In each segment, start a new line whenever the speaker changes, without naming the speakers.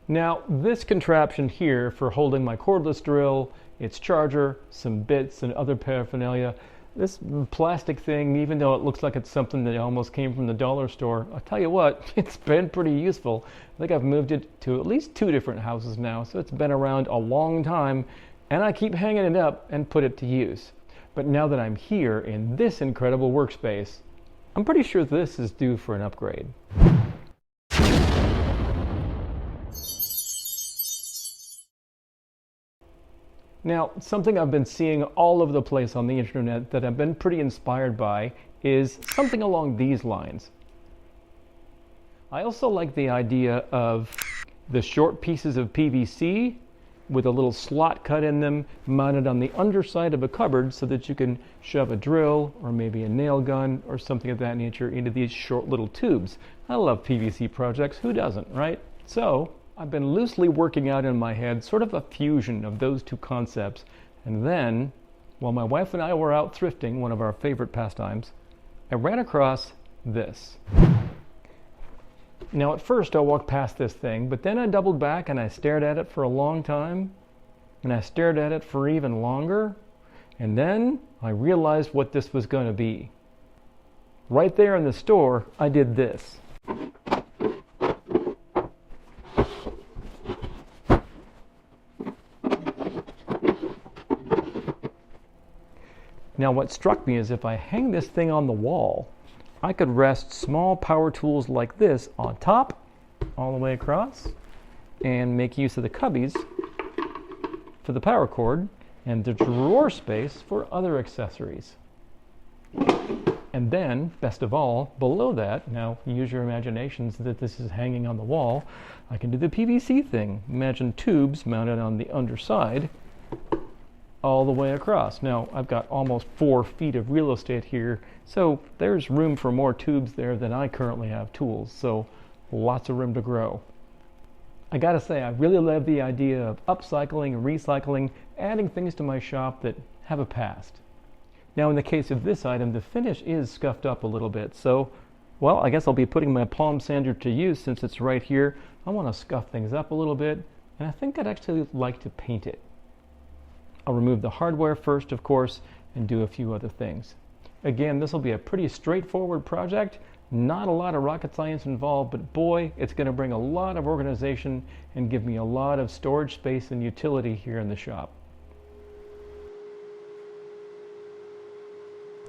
Now, this contraption here for holding my cordless drill, its charger, some bits and other paraphernalia, this plastic thing, even though it looks like it's something that almost came from the dollar store, I'll tell you what, it's been pretty useful. I think I've moved it to at least 2 different houses now, so it's been around a long time, and I keep hanging it up and put it to use. But now that I'm here in this incredible workspace, I'm pretty sure this is due for an upgrade. Now, something I've been seeing all over the place on the internet that I've been pretty inspired by is something along these lines. I also like the idea of the short pieces of PVC with a little slot cut in them mounted on the underside of a cupboard so that you can shove a drill or maybe a nail gun or something of that nature into these short little tubes. I love PVC projects, who doesn't, right? So I've been loosely working out in my head sort of a fusion of those 2 concepts, and then, while my wife and I were out thrifting, one of our favorite pastimes, I ran across this. Now at first I walked past this thing, but then I doubled back and I stared at it for a long time, and I stared at it for even longer, and then I realized what this was going to be. Right there in the store, I did this. Now what struck me is if I hang this thing on the wall, I could rest small power tools like this on top, all the way across, and make use of the cubbies for the power cord and the drawer space for other accessories. And then, best of all, below that, now use your imaginations that this is hanging on the wall, I can do the PVC thing. Imagine tubes mounted on the underside all the way across. Now, I've got almost 4 feet of real estate here, so there's room for more tubes there than I currently have tools, so lots of room to grow. I gotta say, I really love the idea of upcycling and recycling, adding things to my shop that have a past. Now, in the case of this item, the finish is scuffed up a little bit, so, well, I guess I'll be putting my palm sander to use since it's right here. I want to scuff things up a little bit, and I think I'd actually like to paint it. I'll remove the hardware first, of course, and do a few other things. Again, this will be a pretty straightforward project, not a lot of rocket science involved, but boy, it's going to bring a lot of organization and give me a lot of storage space and utility here in the shop.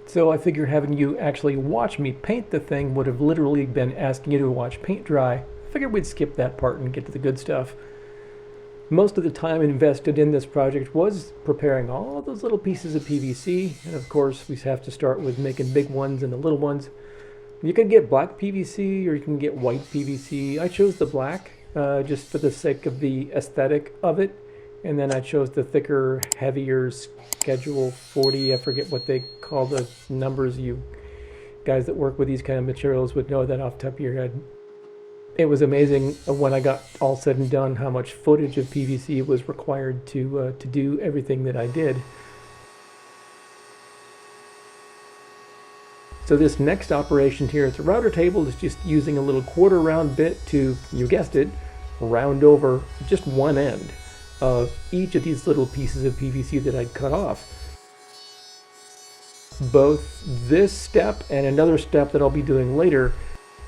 So I figure having you actually watch me paint the thing would have literally been asking you to watch paint dry. I figured we'd skip that part and get to the good stuff. Most of the time invested in this project was preparing all those little pieces of PVC, and of course we have to start with making big ones and the little ones. You can get black PVC or you can get white PVC. I chose the black just for the sake of the aesthetic of it, and then I chose the thicker, heavier Schedule 40. I forget what they call the numbers. You guys that work with these kind of materials would know that off the top of your head. It was amazing when I got all said and done how much footage of PVC was required to do everything that I did. So this next operation here at the router table is just using a little 1/4 round bit to, you guessed it, round over just one end of each of these little pieces of PVC that I'd cut off. Both this step and another step that I'll be doing later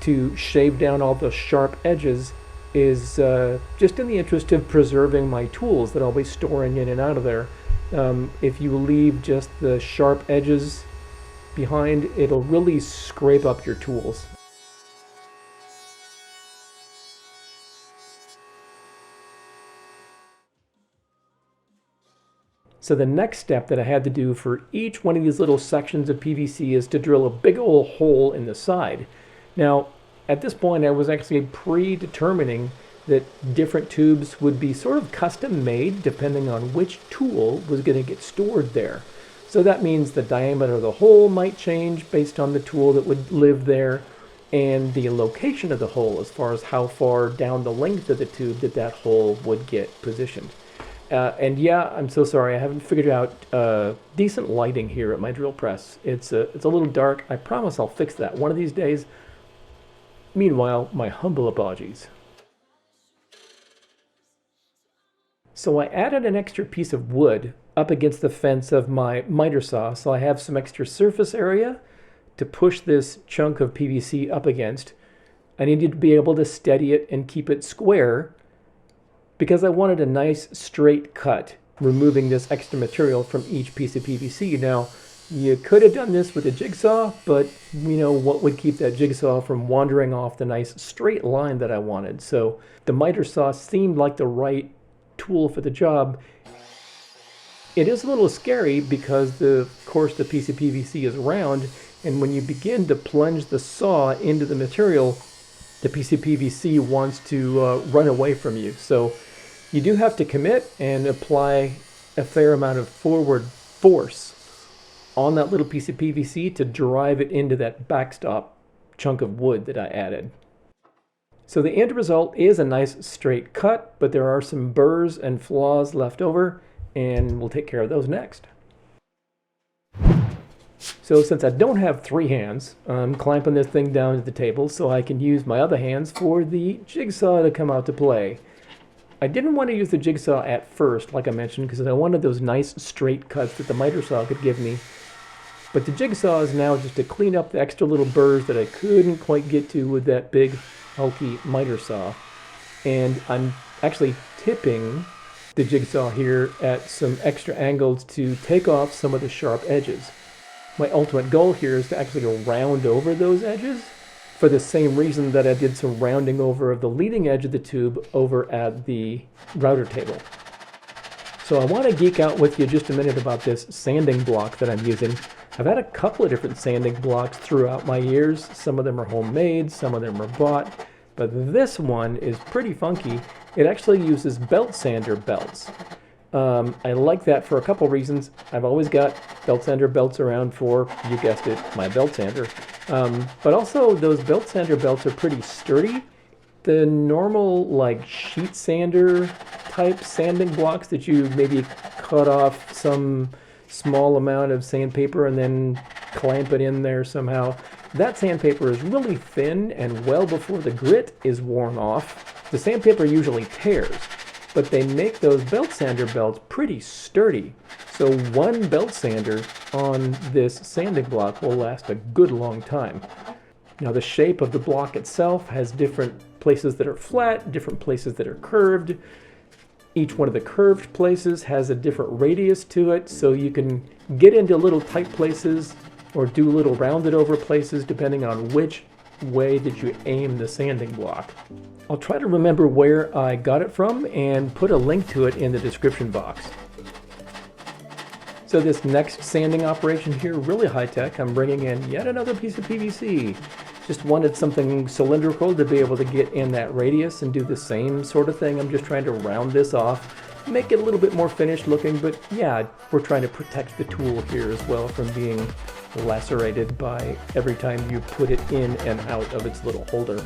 to shave down all the sharp edges is just in the interest of preserving my tools that I'll be storing in and out of there. If you leave just the sharp edges behind, it'll really scrape up your tools. So the next step that I had to do for each one of these little sections of PVC is to drill a big old hole in the side. Now, at this point, I was actually predetermining that different tubes would be sort of custom made depending on which tool was going to get stored there. So that means the diameter of the hole might change based on the tool that would live there, and the location of the hole as far as how far down the length of the tube that hole would get positioned. And yeah, I'm so sorry, I haven't figured out decent lighting here at my drill press. It's a little dark. I promise I'll fix that one of these days. Meanwhile, my humble apologies. So I added an extra piece of wood up against the fence of my miter saw, so I have some extra surface area to push this chunk of PVC up against. I needed to be able to steady it and keep it square because I wanted a nice straight cut, removing this extra material from each piece of PVC. Now, you could have done this with a jigsaw, but you know what would keep that jigsaw from wandering off the nice straight line that I wanted. So the miter saw seemed like the right tool for the job. It is a little scary because of course the piece of PVC is round, and when you begin to plunge the saw into the material, the piece of PVC wants to run away from you. So you do have to commit and apply a fair amount of forward force on that little piece of PVC to drive it into that backstop chunk of wood that I added. So the end result is a nice straight cut, but there are some burrs and flaws left over, and we'll take care of those next. So since I don't have 3 hands, I'm clamping this thing down to the table so I can use my other hands for the jigsaw to come out to play. I didn't want to use the jigsaw at first, like I mentioned, because I wanted those nice straight cuts that the miter saw could give me. But the jigsaw is now just to clean up the extra little burrs that I couldn't quite get to with that big, bulky miter saw. And I'm actually tipping the jigsaw here at some extra angles to take off some of the sharp edges. My ultimate goal here is to actually round over those edges for the same reason that I did some rounding over of the leading edge of the tube over at the router table. So I want to geek out with you just a minute about this sanding block that I'm using. I've had a couple of different sanding blocks throughout my years. Some of them are homemade, some of them are bought, but this one is pretty funky. It actually uses belt sander belts. I like that for a couple reasons. I've always got belt sander belts around for, you guessed it, my belt sander. But also those belt sander belts are pretty sturdy. The normal like sheet sander type sanding blocks that you maybe cut off some small amount of sandpaper and then clamp it in there somehow, that sandpaper is really thin, and well before the grit is worn off, the sandpaper usually tears. But they make those belt sander belts pretty sturdy. So one belt sander on this sanding block will last a good long time. Now the shape of the block itself has different places that are flat, different places that are curved. Each one of the curved places has a different radius to it, so you can get into little tight places or do little rounded over places depending on which way that you aim the sanding block. I'll try to remember where I got it from and put a link to it in the description box. So this next sanding operation here, really high tech. I'm bringing in yet another piece of PVC. Just wanted something cylindrical to be able to get in that radius and do the same sort of thing. I'm just trying to round this off, make it a little bit more finished looking, but yeah, we're trying to protect the tool here as well from being lacerated by every time you put it in and out of its little holder.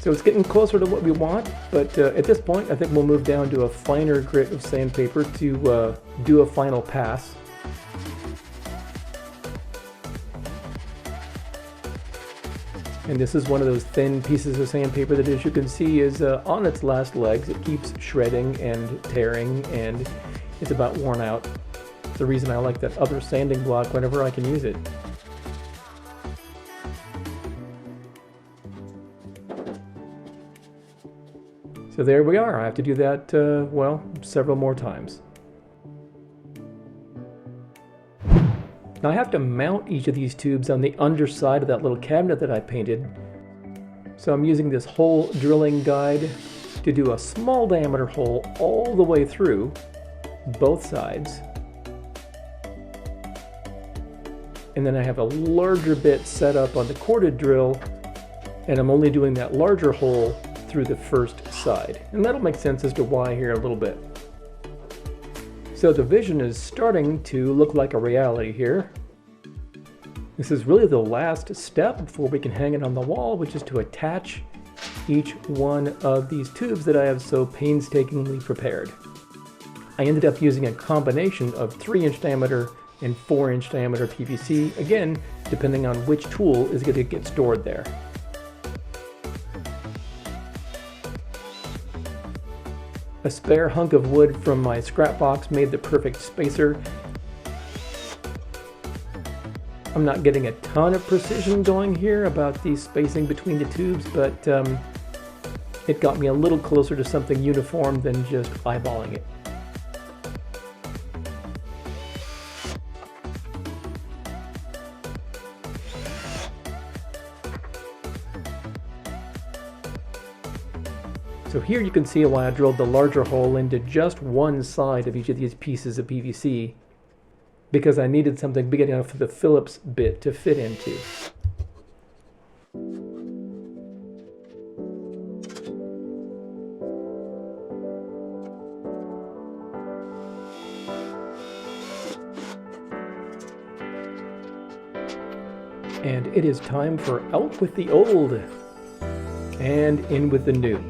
So it's getting closer to what we want, but at this point I think we'll move down to a finer grit of sandpaper to do a final pass. And this is one of those thin pieces of sandpaper that, as you can see, is on its last legs. It keeps shredding and tearing, and it's about worn out. It's the reason I like that other sanding block whenever I can use it. So there we are. I have to do that, well, several more times. Now I have to mount each of these tubes on the underside of that little cabinet that I painted. So I'm using this hole drilling guide to do a small diameter hole all the way through both sides. And then I have a larger bit set up on the corded drill, and I'm only doing that larger hole through the first side. And that'll make sense as to why here a little bit. So the vision is starting to look like a reality here. This is really the last step before we can hang it on the wall, which is to attach each one of these tubes that I have so painstakingly prepared. I ended up using a combination of 3-inch diameter and 4-inch diameter PVC, again, depending on which tool is going to get stored there. A spare hunk of wood from my scrap box made the perfect spacer. I'm not getting a ton of precision going here about the spacing between the tubes, but it got me a little closer to something uniform than just eyeballing it. So here you can see why I drilled the larger hole into just one side of each of these pieces of PVC, because I needed something big enough for the Phillips bit to fit into. And it is time for out with the old and in with the new.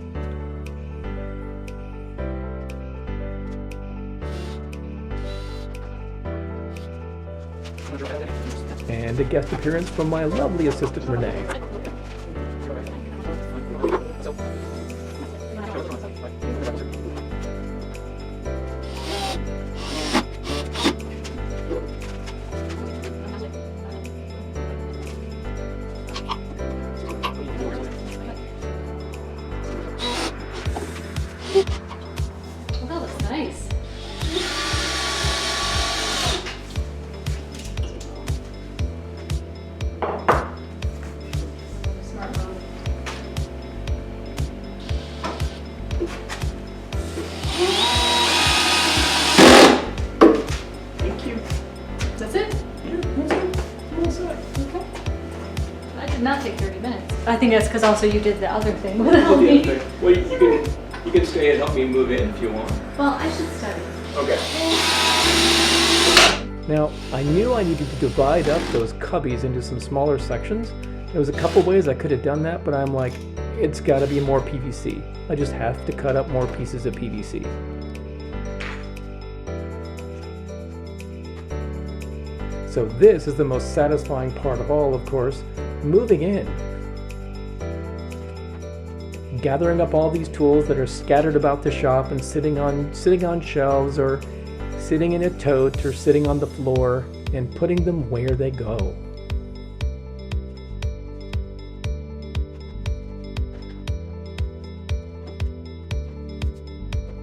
And a guest appearance from my lovely assistant Renee.
Well, that looks nice. Smart move.
Thank you.
That's it?
Yeah, that's it. All set.
Okay. That did not take 30 minutes. I think that's because also you did the other thing without me.
Well, you can stay and help me move in if you want.
Well, I should study.
Okay.
Now, I knew I needed to divide up those cubbies into some smaller sections. There was a couple ways I could have done that, but I'm like, it's got to be more PVC. I just have to cut up more pieces of PVC. So this is the most satisfying part of all, of course, moving in. Gathering up all these tools that are scattered about the shop and sitting on shelves or sitting in a tote or sitting on the floor and putting them where they go.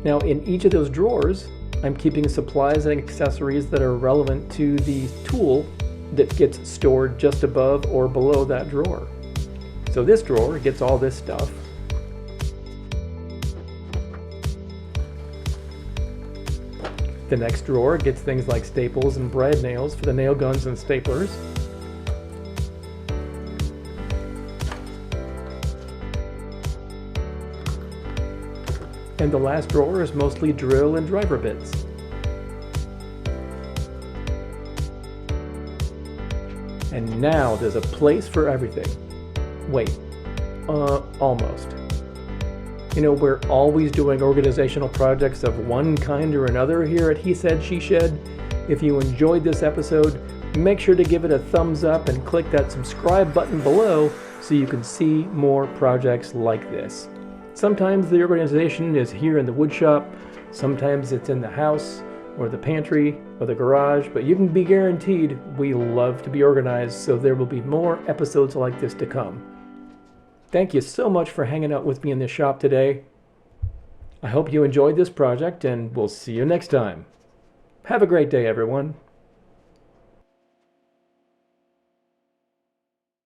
Now in each of those drawers, I'm keeping supplies and accessories that are relevant to the tool that gets stored just above or below that drawer. So this drawer gets all this stuff. The next drawer gets things like staples and brad nails for the nail guns and staplers. And the last drawer is mostly drill and driver bits. And now there's a place for everything. Wait, almost. You know, we're always doing organizational projects of one kind or another here at He Said, She Shed. If you enjoyed this episode, make sure to give it a thumbs up and click that subscribe button below so you can see more projects like this. Sometimes the organization is here in the woodshop, sometimes it's in the house or the pantry or the garage, but you can be guaranteed we love to be organized, so there will be more episodes like this to come. Thank you so much for hanging out with me in this shop today. I hope you enjoyed this project, and we'll see you next time. Have a great day, everyone.